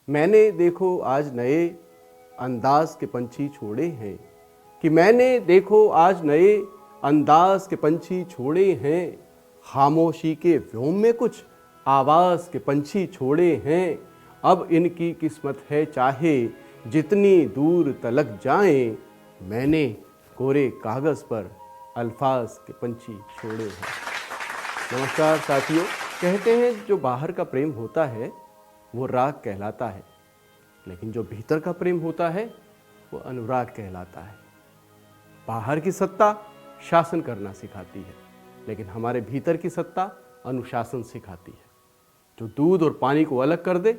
मैंने देखो आज नए अंदाज के पंछी छोड़े हैं, कि मैंने देखो आज नए अंदाज के पंछी छोड़े हैं, खामोशी के व्योम में कुछ आवाज के पंछी छोड़े हैं। अब इनकी किस्मत है चाहे जितनी दूर तलक जाएं, मैंने कोरे कागज पर अल्फाज के पंछी छोड़े हैं। नमस्कार साथियों, कहते हैं जो बाहर का प्रेम होता है वो राग कहलाता है, लेकिन जो भीतर का प्रेम होता है वो अनुराग कहलाता है। बाहर की सत्ता शासन करना सिखाती है, लेकिन हमारे भीतर की सत्ता अनुशासन सिखाती है। जो दूध और पानी को अलग कर दे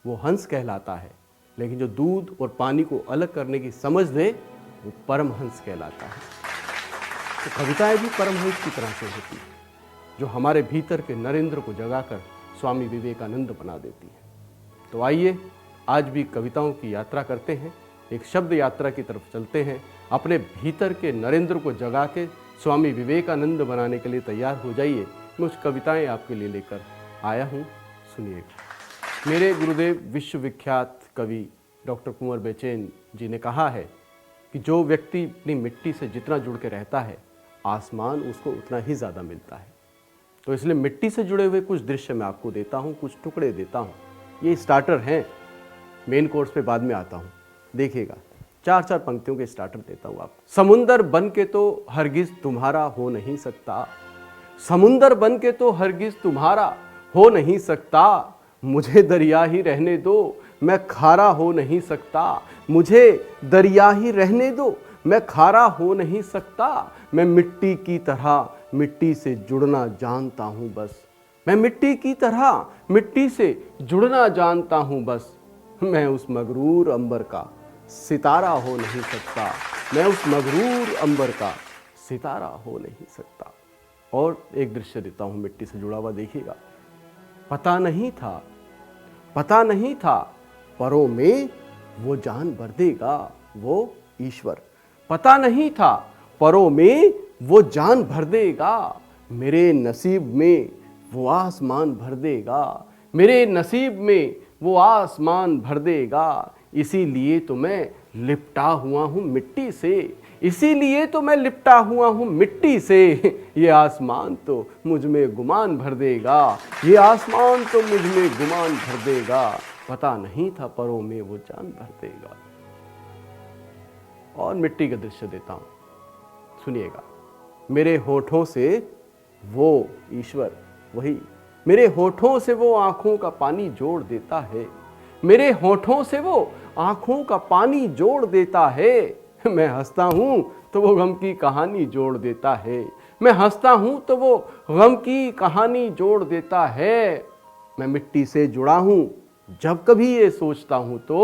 वो हंस कहलाता है, लेकिन जो दूध और पानी को अलग करने की समझ दे वो परमहंस कहलाता है। तो कविताएं भी परमहंस की तरह से होती है, जो हमारे भीतर के नरेंद्र को जगाकर स्वामी विवेकानंद बना देती है। तो आइए आज भी कविताओं की यात्रा करते हैं, एक शब्द यात्रा की तरफ चलते हैं। अपने भीतर के नरेंद्र को जगा के स्वामी विवेकानंद बनाने के लिए तैयार हो जाइए। मैं कुछ कविताएं आपके लिए लेकर आया हूँ, सुनिएगा। मेरे गुरुदेव विश्वविख्यात कवि डॉक्टर कुंवर बेचैन जी ने कहा है कि जो व्यक्ति अपनी मिट्टी से जितना जुड़ के रहता है, आसमान उसको उतना ही ज़्यादा मिलता है। तो इसलिए मिट्टी से जुड़े हुए कुछ दृश्य मैं आपको देता हूँ, कुछ टुकड़े देता हूँ। ये स्टार्टर हैं, मेन कोर्स पे बाद में आता हूँ, देखिएगा। 4-4 पंक्तियों के स्टार्टर देता हूँ आपको। समुंदर बन के तो हरगिज तुम्हारा हो नहीं सकता, समुंदर बन के तो हरगिज तुम्हारा हो नहीं सकता, मुझे दरिया ही रहने दो, मैं खारा हो नहीं सकता, मुझे दरिया ही रहने दो, मैं खारा हो नहीं सकता, मैं मिट्टी की तरह मिट्टी से जुड़ना जानता हूँ बस, मैं मिट्टी की तरह मिट्टी से जुड़ना जानता हूँ बस, मैं उस मगरूर अंबर का सितारा हो नहीं सकता, मैं उस मगरूर अंबर का सितारा हो नहीं सकता। और एक दृश्य देता हूँ मिट्टी से जुड़ा हुआ, देखिएगा। पता नहीं था परों में वो जान भर देगा वो ईश्वर, पता नहीं था परों में वो जान भर देगा, मेरे नसीब में वो आसमान भर देगा, मेरे नसीब में वो आसमान भर देगा, इसीलिए तो मैं लिपटा हुआ हूँ मिट्टी से, इसीलिए तो मैं लिपटा हुआ हूँ मिट्टी से, ये आसमान तो मुझ में गुमान भर देगा, ये आसमान तो मुझ में गुमान भर देगा, पता नहीं था परों में वो जान भर देगा। और मिट्टी का दृश्य देता हूँ, सुनिएगा। मेरे होठों से वो ईश्वर, वही मेरे होठों से वो आंखों का पानी जोड़ देता है, मेरे होठों से वो आंखों का पानी जोड़ देता है, मैं हंसता हूं तो वो गम की कहानी जोड़ देता है, मैं हंसता हूं तो वो गम की कहानी जोड़ देता है, मैं मिट्टी से जुड़ा हूं, जब कभी ये सोचता हूं तो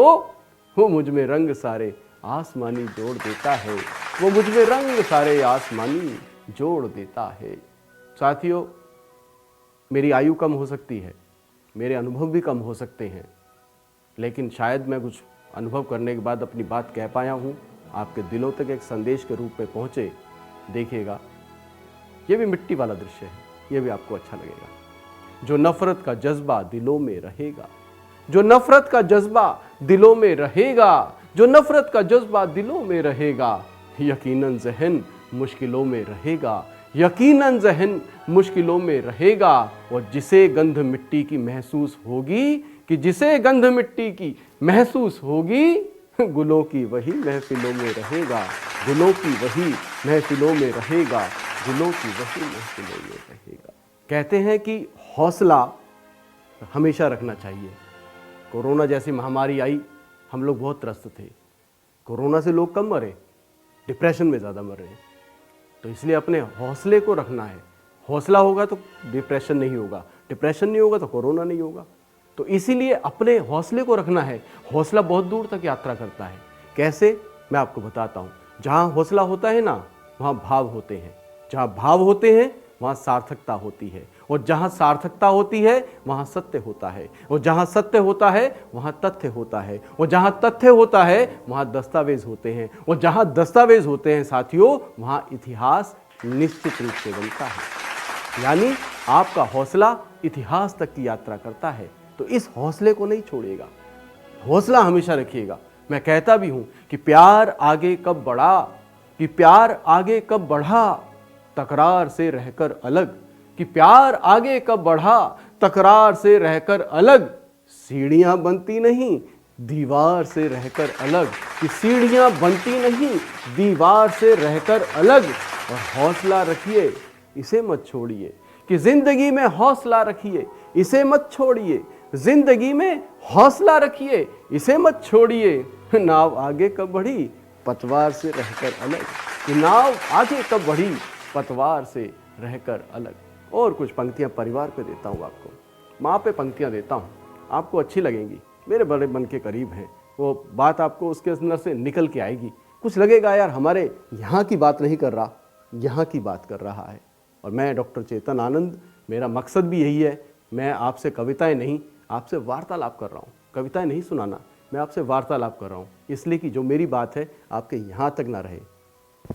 वो मुझ में रंग सारे आसमानी जोड़ देता है, वो मुझ में रंग सारे आसमानी जोड़ देता है। साथियों, मेरी आयु कम हो सकती है, मेरे अनुभव भी कम हो सकते हैं, लेकिन शायद मैं कुछ अनुभव करने के बाद अपनी बात कह पाया हूँ, आपके दिलों तक एक संदेश के रूप में पहुँचे। देखिएगा, ये भी मिट्टी वाला दृश्य है, ये भी आपको अच्छा लगेगा। जो नफरत का जज्बा दिलों में रहेगा, जो नफरत का जज्बा दिलों में रहेगा, जो नफरत का जज्बा दिलों में रहेगा, यकीनन ज़हन मुश्किलों में रहेगा, यकीनन ज़हन मुश्किलों में रहेगा, और जिसे गंध मिट्टी की महसूस होगी, कि जिसे गंध मिट्टी की महसूस होगी, गुलों की वही महफिलों में रहेगा, गुलों की वही महफिलों में रहेगा, गुलों की वही महफिलों में रहेगा। कहते हैं कि हौसला हमेशा रखना चाहिए। कोरोना जैसी महामारी आई, हम लोग बहुत त्रस्त थे, कोरोना से लोग कम मरे, डिप्रेशन में ज़्यादा मर रहे हैं। तो इसलिए अपने हौसले को रखना है, हौसला होगा तो डिप्रेशन नहीं होगा, डिप्रेशन नहीं होगा तो कोरोना नहीं होगा। तो इसीलिए अपने हौसले को रखना है। हौसला बहुत दूर तक यात्रा करता है। कैसे, मैं आपको बताता हूँ। जहाँ हौसला होता है ना, वहाँ भाव होते हैं, जहाँ भाव होते हैं वहाँ सार्थकता होती है, और जहाँ सार्थकता होती है वहाँ सत्य होता है, और जहाँ सत्य होता है वहाँ तथ्य होता है, और जहाँ तथ्य होता है वहाँ दस्तावेज होते हैं, और जहाँ दस्तावेज होते हैं साथियों, वहाँ इतिहास निश्चित रूप से बनता है। यानी आपका हौसला इतिहास तक की यात्रा करता है। तो इस हौसले को नहीं छोड़िएगा। हौसला हमेशा रखिएगा। मैं कहता भी हूं कि प्यार आगे कब बढ़ा, कि प्यार आगे कब बढ़ा तकरार से रहकर अलग, कि प्यार आगे कब बढ़ा तकरार से रहकर अलग, सीढ़ियां बनती नहीं दीवार से रहकर अलग, कि सीढ़ियां बनती नहीं दीवार से रहकर अलग। और हौसला रखिए, इसे मत छोड़िए, कि जिंदगी में हौसला रखिए, इसे मत छोड़िए, जिंदगी में हौसला रखिए, इसे मत छोड़िए। नाव आगे कब बढ़ी पतवार से रहकर अलग, कि नाव आगे कब बढ़ी पतवार से रहकर अलग। और कुछ पंक्तियां परिवार पे देता हूँ आपको, माँ पे पंक्तियां देता हूँ, आपको अच्छी लगेंगी, मेरे बड़े मन के करीब हैं। वो बात आपको उसके अंदर से निकल के आएगी, कुछ लगेगा यार हमारे यहाँ की बात नहीं कर रहा, यहाँ की बात कर रहा है। और मैं डॉक्टर चेतन आनंद, मेरा मकसद भी यही है, मैं आपसे कविताएं नहीं, आपसे वार्तालाप कर रहा हूँ। कविताएं नहीं सुनाना, मैं आपसे वार्तालाप कर रहा हूँ, इसलिए कि जो मेरी बात है आपके यहाँ तक ना रहे,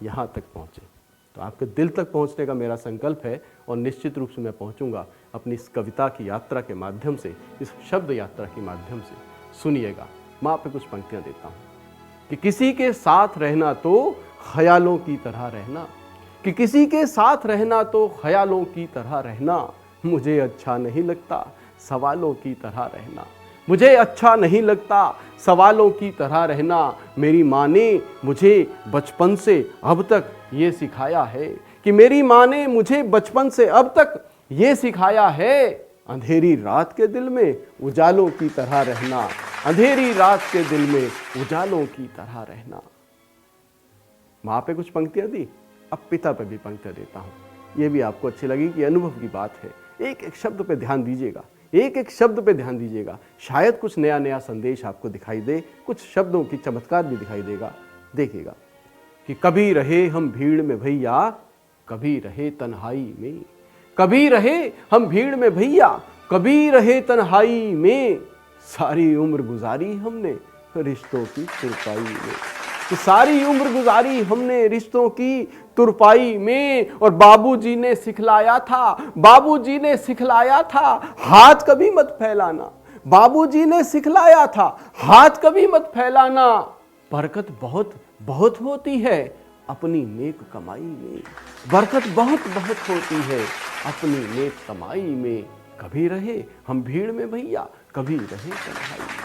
यहाँ तक पहुँचे। तो आपके दिल तक पहुँचने का मेरा संकल्प है, और निश्चित रूप से मैं पहुँचूँगा अपनी इस कविता की यात्रा के माध्यम से, इस शब्द यात्रा के माध्यम से। सुनिएगा, मैं आप पे कुछ पंक्तियाँ देता हूँ। कि किसी के साथ रहना तो ख्यालों की तरह रहना, कि किसी के साथ रहना तो ख्यालों की तरह रहना, मुझे अच्छा नहीं लगता सवालों की तरह रहना, मुझे अच्छा नहीं लगता सवालों की तरह रहना। मेरी माँ ने मुझे बचपन से अब तक ये सिखाया है, कि मेरी माँ ने मुझे बचपन से अब तक ये सिखाया है, अंधेरी रात के दिल में उजालों की तरह रहना, अंधेरी रात के दिल में उजालों की तरह रहना। माँ पे कुछ पंक्तियां दी, अब पिता पे भी पंक्तियां देता हूँ, ये भी आपको अच्छी लगी कि अनुभव की बात है। एक एक शब्द पे ध्यान दीजिएगा, एक एक शब्द पे ध्यान दीजिएगा, शायद कुछ नया नया संदेश आपको दिखाई दे, कुछ शब्दों की चमत्कार भी दिखाई देगा। देखिएगा कि कभी रहे हम भीड़ में भैया, कभी रहे तन्हाई में, कभी रहे हम भीड़ में भैया, कभी रहे तन्हाई में, सारी उम्र गुजारी हमने रिश्तों की तुरपाई में, कि सारी उम्र गुजारी हमने रिश्तों की तुरपाई में। और बाबूजी ने सिखलाया था, बाबूजी ने सिखलाया था, हाथ कभी मत फैलाना, बाबूजी ने सिखलाया था, हाथ कभी मत फैलाना, बरकत बहुत बहुत होती है अपनी नेक कमाई में, बरकत बहुत बहुत होती है अपनी नेक कमाई में। कभी रहे हम भीड़ में भैया, कभी रहे तन्हाई में।